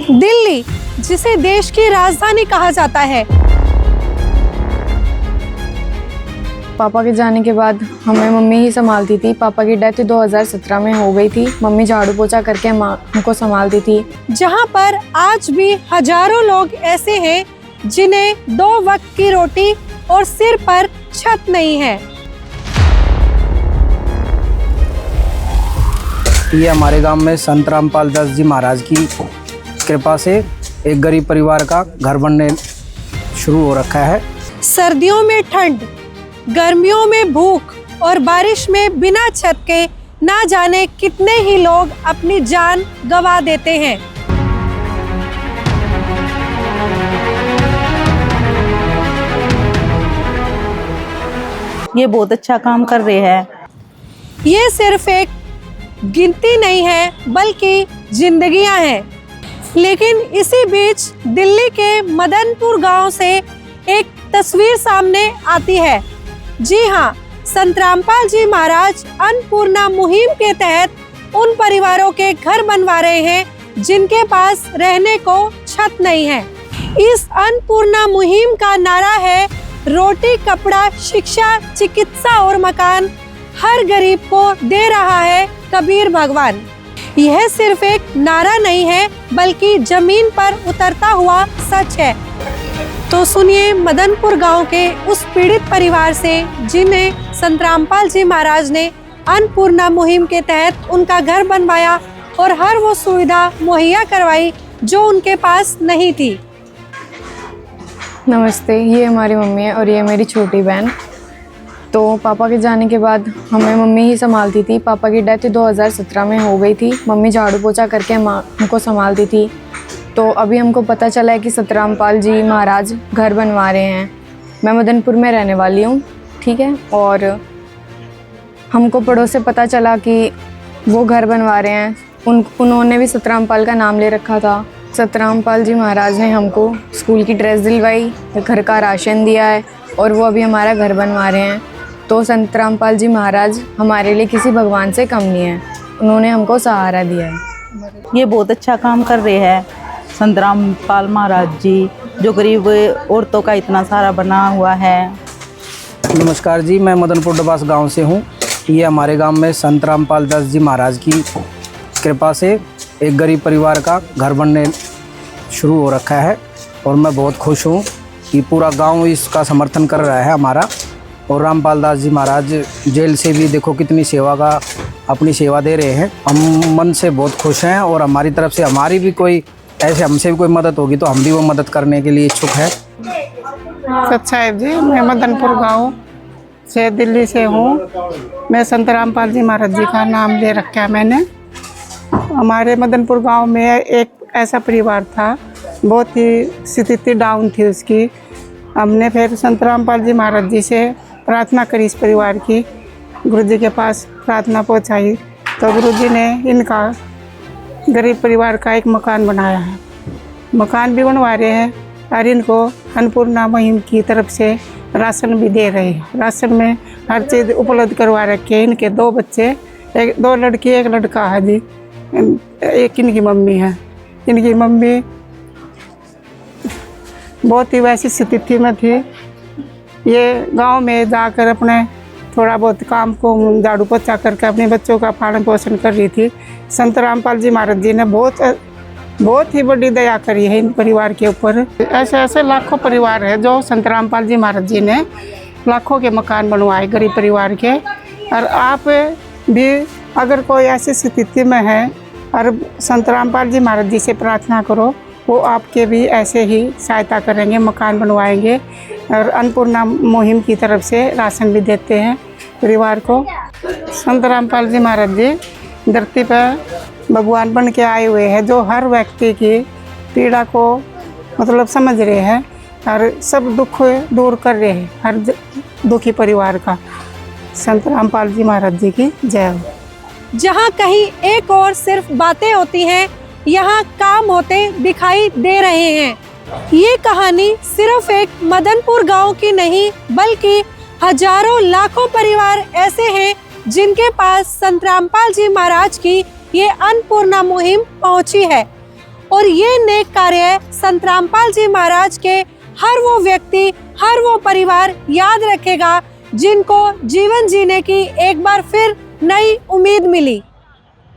दिल्ली, जिसे देश की राजधानी कहा जाता है, पापा के जाने के बाद हमें मम्मी ही संभालती थी। पापा की डेथ 2017 में हो गई थी। मम्मी झाड़ू पोछा करके हमको संभालती थी। जहां पर आज भी हजारों लोग ऐसे हैं जिन्हें 2 वक्त की रोटी और सिर पर छत नहीं है। ये हमारे गांव में संत रामपाल दास जी महाराज की कृपा से एक गरीब परिवार का घर बनने शुरू हो रखा है। सर्दियों में ठंड, गर्मियों में भूख और बारिश में बिना छत के ना जाने कितने ही लोग अपनी जान गंवा देते हैं। ये बहुत अच्छा काम कर रहे हैं। ये सिर्फ एक गिनती नहीं है बल्कि जिंदगियां हैं। लेकिन इसी बीच दिल्ली के मदनपुर गांव से एक तस्वीर सामने आती है। जी हाँ, संत रामपाल जी महाराज अन्नपूर्णा मुहिम के तहत उन परिवारों के घर बनवा रहे हैं जिनके पास रहने को छत नहीं है। इस अन्नपूर्णा मुहिम का नारा है, रोटी, कपड़ा, शिक्षा, चिकित्सा और मकान हर गरीब को दे रहा है कबीर भगवान। यह सिर्फ एक नारा नहीं है बल्कि जमीन पर उतरता हुआ सच है। तो सुनिए मदनपुर गांव के उस पीड़ित परिवार से जिन्हें संत रामपाल जी महाराज ने अन्नपूर्णा मुहिम के तहत उनका घर बनवाया और हर वो सुविधा मुहैया करवाई जो उनके पास नहीं थी। नमस्ते, ये हमारी मम्मी है और ये मेरी छोटी बहन। तो पापा के जाने के बाद हमें मम्मी ही संभालती थी। पापा की डेथ 2017 में हो गई थी। मम्मी झाड़ू पोछा करके हमको संभालती थी। तो अभी हमको पता चला है कि संत रामपाल जी महाराज घर बनवा रहे हैं। मैं मदनपुर में रहने वाली हूँ, ठीक है। और हमको पड़ोस से पता चला कि वो घर बनवा रहे हैं। उन्होंने भी संत रामपाल का नाम ले रखा था। संत रामपाल जी महाराज ने हमको स्कूल की ड्रेस दिलवाई, घर का राशन दिया है और वो अभी हमारा घर बनवा रहे हैं। तो संत रामपाल जी महाराज हमारे लिए किसी भगवान से कम नहीं है। उन्होंने हमको सहारा दिया है। ये बहुत अच्छा काम कर रहे हैं संत रामपाल महाराज जी, जो गरीब औरतों का इतना सारा बना हुआ है। नमस्कार जी, मैं मदनपुर डबास गांव से हूं। ये हमारे गांव में संत रामपाल दास जी महाराज की कृपा से एक गरीब परिवार का घर बनने शुरू हो रखा है और मैं बहुत खुश हूं कि पूरा गांव इसका समर्थन कर रहा है हमारा। और रामपाल दास जी महाराज जेल से भी देखो कितनी सेवा का अपनी सेवा दे रहे हैं। हम मन से बहुत खुश हैं और हमारी तरफ से हमारी भी कोई ऐसे हमसे भी कोई मदद होगी तो हम भी वो मदद करने के लिए इच्छुक है। सत साहिब जी, मैं मदनपुर गांव से दिल्ली से हूँ। मैं संत रामपाल जी महाराज जी का नाम ले रखा है मैंने। हमारे मदनपुर गांव में एक ऐसा परिवार था, बहुत ही स्थिति डाउन थी उसकी। हमने फिर संत रामपाल जी महाराज जी से प्रार्थना करी इस परिवार की, गुरु जी के पास प्रार्थना पहुँचाई तो गुरु जी ने इनका गरीब परिवार का एक मकान बनाया है। मकान भी बनवा रहे हैं और इनको अन्नपूर्णा मुहिम की तरफ से राशन भी दे रहे हैं। राशन में हर चीज़ उपलब्ध करवा रखे हैं। इनके 2 बच्चे, 2 लड़की 1 लड़का है जी। एक इनकी मम्मी है। इनकी मम्मी बहुत ही वैसी स्थिति में थी, ये गांव में जाकर अपने थोड़ा बहुत काम को झाड़ू पोछा करके अपने बच्चों का पालन पोषण कर रही थी। संत रामपाल जी महाराज जी ने बहुत ही बड़ी दया करी है इन परिवार के ऊपर। ऐसे ऐसे लाखों परिवार है जो संत रामपाल जी महाराज जी ने लाखों के मकान बनवाए गरीब परिवार के। और आप भी अगर कोई ऐसी स्थिति में है और संत रामपाल जी महाराज जी से प्रार्थना करो, वो आपके भी ऐसे ही सहायता करेंगे, मकान बनवाएंगे और अन्नपूर्णा मुहिम की तरफ से राशन भी देते हैं परिवार को। संत रामपाल जी महाराज जी धरती पर भगवान बन के आए हुए हैं, जो हर व्यक्ति की पीड़ा को मतलब समझ रहे हैं और सब दुख दूर कर रहे हैं हर दुखी परिवार का। संत रामपाल जी महाराज जी की जय हो। जहाँ कहीं एक और सिर्फ बातें होती हैं, यहाँ काम होते दिखाई दे रहे हैं। ये कहानी सिर्फ एक मदनपुर गांव की नहीं बल्कि हजारों लाखों परिवार ऐसे हैं जिनके पास संत रामपाल जी महाराज की ये अन्नपूर्णा मुहिम पहुंची है और ये नेक कार्य संत रामपाल जी महाराज के हर वो व्यक्ति, हर वो परिवार याद रखेगा जिनको जीवन जीने की एक बार फिर नई उम्मीद मिली।